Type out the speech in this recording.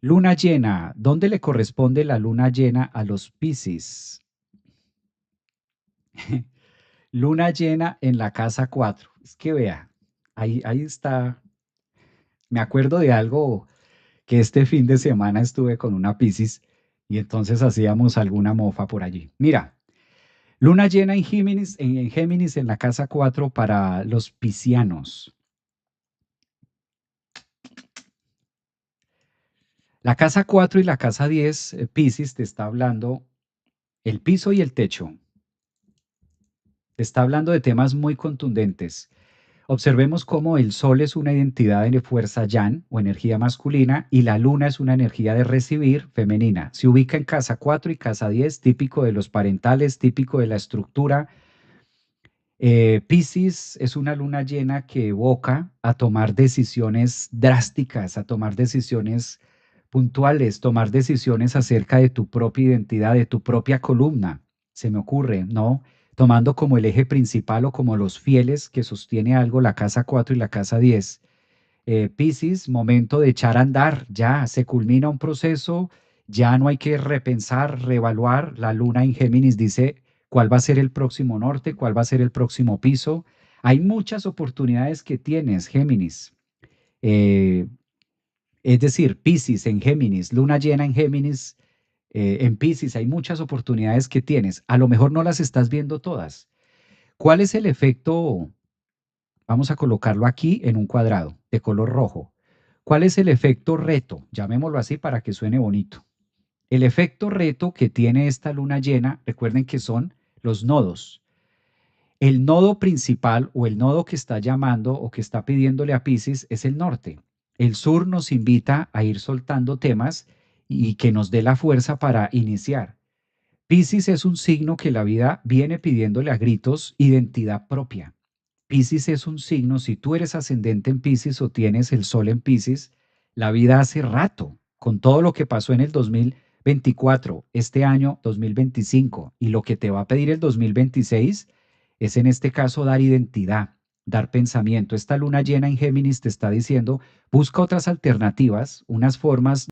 Luna llena. ¿Dónde le corresponde la luna llena a los Piscis? Luna llena en la casa 4. Es que vea, ahí está. Me acuerdo de algo que este fin de semana estuve con una Piscis y entonces hacíamos alguna mofa por allí. Mira, luna llena en Géminis en la casa 4 para los piscianos. La casa 4 y la casa 10, Piscis, te está hablando el piso y el techo. Te está hablando de temas muy contundentes. Observemos cómo el Sol es una identidad de fuerza yang o energía masculina y la Luna es una energía de recibir femenina. Se ubica en casa 4 y casa 10, típico de los parentales, típico de la estructura. Piscis es una luna llena que evoca a tomar decisiones drásticas, a tomar decisiones puntuales, tomar decisiones acerca de tu propia identidad, de tu propia columna. Se me ocurre, ¿no? Tomando como el eje principal o como los fieles que sostiene algo la casa 4 y la casa 10. Piscis, momento de echar a andar, ya se culmina un proceso, ya no hay que repensar, reevaluar. La luna en Géminis dice cuál va a ser el próximo norte, cuál va a ser el próximo piso. Hay muchas oportunidades que tienes, Géminis. Eh, es decir, Piscis en Géminis, luna llena en Géminis, en Piscis, hay muchas oportunidades que tienes. A lo mejor no las estás viendo todas. ¿Cuál es el efecto? Vamos a colocarlo aquí en un cuadrado de color rojo. ¿Cuál es el efecto reto? Llamémoslo así para que suene bonito. El efecto reto que tiene esta luna llena, recuerden que son los nodos. El nodo principal o el nodo que está llamando o que está pidiéndole a Pisces es el norte. El sur nos invita a ir soltando temas y que nos dé la fuerza para iniciar. Piscis es un signo que la vida viene pidiéndole a gritos identidad propia. Piscis es un signo, si tú eres ascendente en Piscis o tienes el sol en Piscis, la vida hace rato, con todo lo que pasó en el 2024, este año 2025, y lo que te va a pedir el 2026 es en este caso dar identidad, dar pensamiento. Esta luna llena en Géminis te está diciendo, busca otras alternativas, unas formas